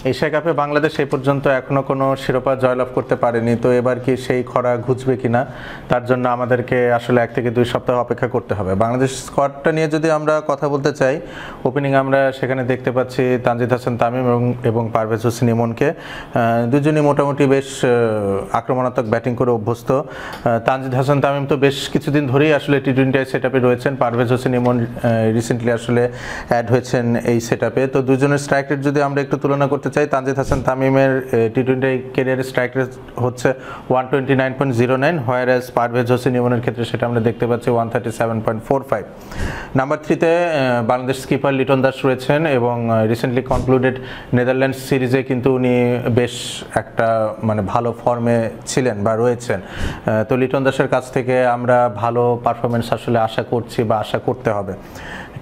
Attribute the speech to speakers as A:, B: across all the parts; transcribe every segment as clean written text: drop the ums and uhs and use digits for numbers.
A: Asia কাপে বাংলাদেশ এই পর্যন্ত এখনো কোনো শিরোপা জয়লাভ করতে পারেনি, তো এবার কি সেই খরা ঘুচবে কিনা তার জন্য আমাদেরকে আসলে 1 থেকে 2 সপ্তাহ অপেক্ষা করতে হবে। বাংলাদেশ স্কোয়াডটা নিয়ে যদি আমরা কথা বলতে চাই, ওপেনিং আমরা সেখানে দেখতে পাচ্ছি তানজিদ হাসান তামিম এবং পারভেজ হোসেন ইমনকে। দুজনই মোটামুটি বেশ আক্রমণাত্মক ব্যাটিং করে অভ্যস্ত। তানজিদ হাসান তামিম তো বেশ কিছুদিন ধরেই আসলে টি-20 সেটআপে রয়েছেন, পারভেজ হোসেন ইমন রিসেন্টলি আসলে অ্যাড হয়েছেন এই সেটআপে। তো দুজনের স্ট্রাইক রেট যদি আমরা একটু তুলনা করতে চাই, তানজিদ হাসান তামিমের টি-20 ক্যারিয়ারের স্ট্রাইক রেট হচ্ছে 129.09, হোয়ারএজ পারভেজ হোসেন ইমনের ক্ষেত্রে সেটা আমরা দেখতে পাচ্ছি 137.45। নাম্বার 3-তে বাংলাদেশ স্কিপার লিটন দাস রয়েছেন এবং রিসেন্টলি কনক্লুডেড নেদারল্যান্ডস সিরিজে কিন্তু উনি বেশ একটা মানে ভালো ফর্মে ছিলেন বা রয়েছেন। তো লিটন দাসের কাছ থেকে আমরা ভালো পারফরমেন্স আসলে আশা করছি বা আশা করতে হবে।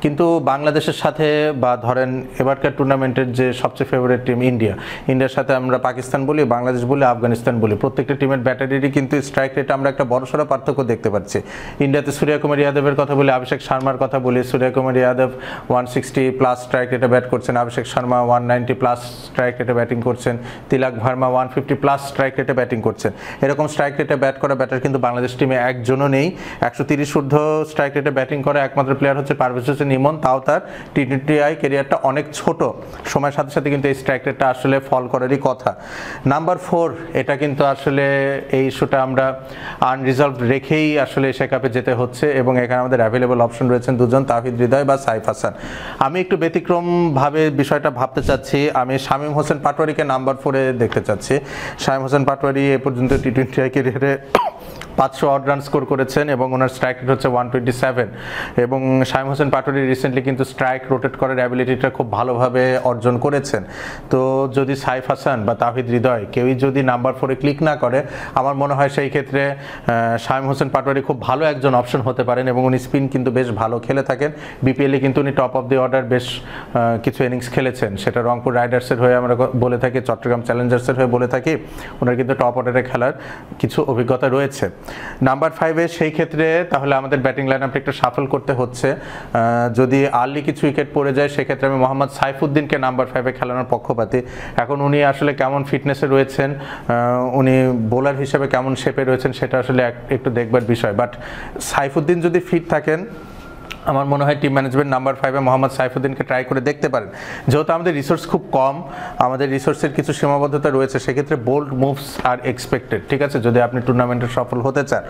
A: কিন্তু বাংলাদেশের সাথে বা ধরেন এবারকার টুর্নামেন্টের যে সবচেয়ে ফেভারিট টিম ইন্ডিয়ার সাথে আমরা পাকিস্তান বলি, বাংলাদেশ বলি, আফগানিস্তান বলি, প্রত্যেকটা টিমের ব্যাটারিরই কিন্তু স্ট্রাইক রেটে আমরা একটা বড়সড় পার্থক্য দেখতে পাচ্ছি। ইন্ডিয়াতে সূর্যকুমার যাদবের কথা বলি, অভিষেক শর্মার কথা বলি। সূর্যকুমার যাদব 160+ স্ট্রাইক রেটে ব্যাট করছেন, অভিষেক শর্মা 190+ স্ট্রাইক রেটে ব্যাটিং করছেন, তিলক ভার্মা 150+ স্ট্রাইক রেটে ব্যাটিং করছেন। এরকম স্ট্রাইক রেটে ব্যাট করা ব্যাটার কিন্তু বাংলাদেশ টিমে একজনও নেই। 130 ঊর্ধ্ব স্ট্রাইক রেটে ব্যাটিং করা একমাত্র প্লেয়ার হচ্ছে পারভেজ হোসেন ইমন, তাও তার টি-20 ক্যারিয়ারটা অনেক ছোট। সময়ের সাথে সাথে কিন্তু এই স্ট্রাইক রেটটা আসলে ফল করারই কথা। নাম্বার 4, এটা কিন্তু আসলে এই ইস্যুটা আমরা আনরিজলভ রেখেই আসলে এশিয়া কাপে যেতে হচ্ছে এবং এখানে আমাদের অ্যাভেলেবল অপশন রয়েছেন দুজন, তাহিদ হৃদয় বা সাইফ হাসান। আমি একটু ব্যতিক্রমভাবে বিষয়টা ভাবতে চাচ্ছি, আমি শামীম হোসেন পাটোয়ারিকে নাম্বার 4-এ দেখতে চাচ্ছি। শামীম হোসেন পাটোয়ারি এ পর্যন্ত টি-20 ক্যারিয়ারে 500 অড রান স্কোর করেছেন এবং ওনার স্ট্রাইক রেট হচ্ছে 127। এবং শামীম হোসেন পাটোয়ারি রিসেন্টলি কিন্তু স্ট্রাইক রোটেট করার অ্যাবিলিটিটা খুব ভালোভাবে অর্জন করেছেন। তো যদি সাইফ হাসান বা তাহিদ হৃদয় কেউই যদি নাম্বার 4-এ ক্লিক না করে, আমার মনে হয় সেই ক্ষেত্রে শামীম হোসেন পাটোয়ারি খুব ভালো একজন অপশন হতে পারেন এবং উনি স্পিন কিন্তু বেশ ভালো খেলে থাকেন। বিপিএলে কিন্তু উনি টপ অফ দি অর্ডার বেশ কিছু ইনিংস খেলেছেন, সেটা রংপুর রাইডার্সের হয়ে আমরা বলে থাকি, চট্টগ্রাম চ্যালেঞ্জার্সের হয়ে বলে থাকি, ওনার কিন্তু টপ অর্ডারে খেলার কিছু অভিজ্ঞতা রয়েছে। নাম্বার 5-এ সেই ক্ষেত্রে তাহলে আমাদের ব্যাটিং লাইন আপটা একটু শাফল করতে হচ্ছে। যদি আর্লি কিছু উইকেট পড়ে যায় সেক্ষেত্রে আমি মোহাম্মদ সাইফুদ্দিনকে নাম্বার 5-এ খেলানোর পক্ষপাতী। এখন উনি আসলে কেমন ফিটনেসে রয়েছেন, উনি বোলার হিসেবে কেমন শেপে রয়েছেন সেটা আসলে একটু দেখবার বিষয়। বাট সাইফুদ্দিন যদি ফিট থাকেন, আমার মনে হয় টিম ম্যানেজমেন্ট নাম্বার 5-এ মোহাম্মদ সাইফুদ্দিনকে ট্রাই করে দেখতে পারেন। যেহেতু আমাদের রিসোর্স খুব কম, আমাদের রিসোর্সের কিছু সীমাবদ্ধতা রয়েছে, সেক্ষেত্রে বোল্ড মুভস আর এক্সপেক্টেড, ঠিক আছে, যদি আপনি টুর্নামেন্টে সফল হতে চান।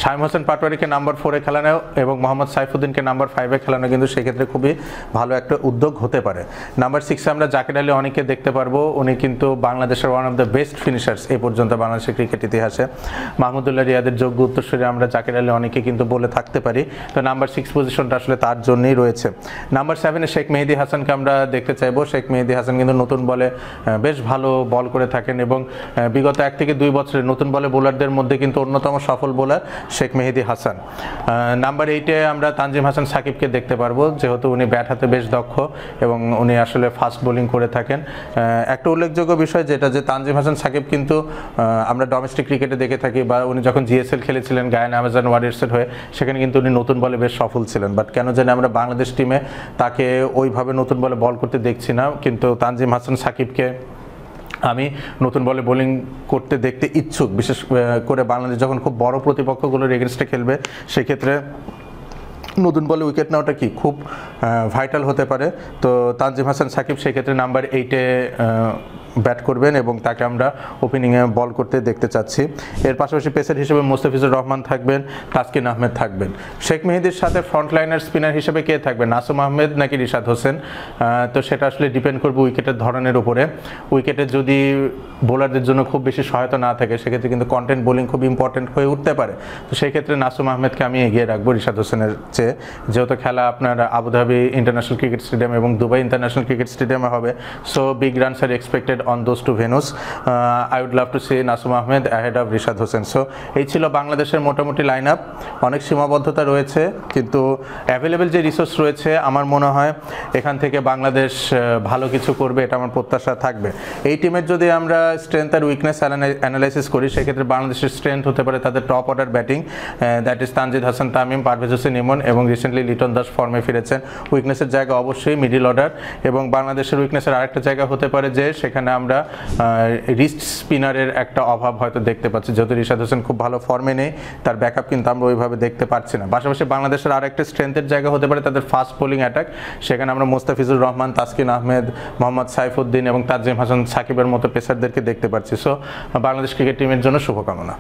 A: শামীম হোসেন পাটোয়ারিকে নাম্বার 4-এ খেলানো এবং মোহাম্মদ সাইফুদ্দিনকে নাম্বার 5-এ খেলানো কিন্তু সেক্ষেত্রে খুবই ভালো একটা উদ্যোগ হতে পারে। নাম্বার 6-এ আমরা জাকির আলী অনেকে দেখতে পারবো, উনি কিন্তু বাংলাদেশের ওয়ান অফ দ্য বেস্ট ফিনিশার্স এই পর্যন্ত বাংলাদেশের ক্রিকেট ইতিহাসে। মাহমুদুল্লাহ রিয়াদের যোগ্য উত্তরসূরি আমরা জাকির আলী অনেকে কিন্তু বলে থাকতে পারি। তো নাম্বার 6 পজিশনটা আসলে তার জন্যই রয়েছে। নাম্বার 7-এ শেখ মেহেদী হাসানকে আমরা দেখতে চাইবো। শেখ মেহেদী হাসান কিন্তু নতুন বলে বেশ ভালো বল করে থাকেন এবং বিগত 1 থেকে 2 বছরের নতুন বলে বোলারদের মধ্যে কিন্তু অন্যতম সফল বোলার শেখ মেহেদী হাসান। নাম্বার 8-এ আমরা তানজিম হাসান সাকিবকে দেখতে পারবো, যেহেতু উনি ব্যাট হাতে বেশ দক্ষ এবং উনি আসলে ফাস্ট বোলিং করে থাকেন। একটা উল্লেখযোগ্য বিষয় যেটা, যে তানজিম হাসান সাকিব কিন্তু আমরা ডোমেস্টিক ক্রিকেটে দেখে থাকি বা উনি যখন জিএসএল খেলেছিলেন গায়ানা অ্যামাজন ওয়ারিয়র্সের হয়ে, সেখানে কিন্তু উনি নতুন বলে বেশ সফল ছিলেন। বাট কেন জানি আমরা বাংলাদেশ টিমে তাকে ওইভাবে নতুন বলে বল করতে দেখছি না। কিন্তু তানজিম হাসান সাকিবকে আমি নতুন বলে বোলিং করতে দেখতে ইচ্ছুক, বিশেষ করে বাংলাদেশ যখন খুব বড় প্রতিপক্ষগুলোর এগেনস্টে খেলবে, সেক্ষেত্রে নতুন বলে উইকেট নেওয়াটা কি খুব ভাইটাল হতে পারে। তো তানজিম হাসান সাকিব সেক্ষেত্রে নাম্বার 8-এ ব্যাট করবেন এবং তাকে আমরা ওপেনিংয়ে বল করতে দেখতে চাচ্ছি। এর পাশাপাশি পেসার হিসেবে মোস্তাফিজুর রহমান থাকবেন, তাসকিন আহমেদ থাকবেন। শেখ মেহেদীর সাথে ফ্রন্ট লাইনার স্পিনার হিসেবে কে থাকবেন, নাসুম আহমেদ নাকি রিশাদ হোসেন? তো সেটা আসলে ডিপেন্ড করবে উইকেটের ধরনের উপরে। উইকেটে যদি বোলারদের জন্য খুব বেশি সহায়তা না থাকে, সেক্ষেত্রে কিন্তু কন্টেন্ট বোলিং খুব ইম্পর্টেন্ট হয়ে উঠতে পারে। তো সেই ক্ষেত্রে নাসুম আহমেদকে আমি এগিয়ে রাখবো রিশাদ হোসেনের চেয়ে, যেহেতু খেলা আপনার আবুধাবি ইন্টারন্যাশনাল ক্রিকেট স্টেডিয়াম এবং দুবাই ইন্টারন্যাশনাল ক্রিকেট স্টেডিয়ামে হবে। So big runs are expected on those two venues. I would love to see Nasum Ahmed ahead of Rishad Hossain. So এই ছিল বাংলাদেশের মোটামুটি লাইন আপ। অনেক সীমাবদ্ধতা রয়েছে, কিন্তু অ্যাভেলেবেল যে রিসোর্স রয়েছে আমার মনে হয় এখান থেকে বাংলাদেশ ভালো কিছু করবে, এটা আমার প্রত্যাশা থাকবে। এই টিমের যদি আমরা স্ট্রেংথ আর উইকনেস অ্যানালাইসিস করি, সেক্ষেত্রে বাংলাদেশের স্ট্রেংথ হতে পারে তাদের top order batting, that is Tanzid Hasan Tamim, Parvez Hossain Emon এবং রিসেন্টলি লিটন দাস ফর্মে ফিরেছেন। উইকনেসের জায়গা অবশ্যই মিডল অর্ডার, এবং বাংলাদেশের উইকনেসের আরেকটা জায়গা হতে পারে যে সেখানে আমরা রিস্ট স্পিনারের একটা অভাব হয়তো দেখতে পাচ্ছি, যেহেতু রিশাদ হোসেন খুব ভালো ফর্মে নেই, তার ব্যাকআপ কিন্তু আমরা ওইভাবে দেখতে পাচ্ছি না। পাশাপাশি বাংলাদেশের আরেকটা স্ট্রেংথের জায়গা হতে পারে তাদের ফাস্ট বোলিং অ্যাটাক, সেখানে আমরা মোস্তাফিজুর রহমান, তাসকিন আহমেদ, মোহাম্মদ সাইফুদ্দিন এবং তাজিম হাসান সাকিবের মতো পেসারদেরকে দেখতে পাচ্ছি। সো বাংলাদেশ ক্রিকেট টিমের জন্য শুভকামনা।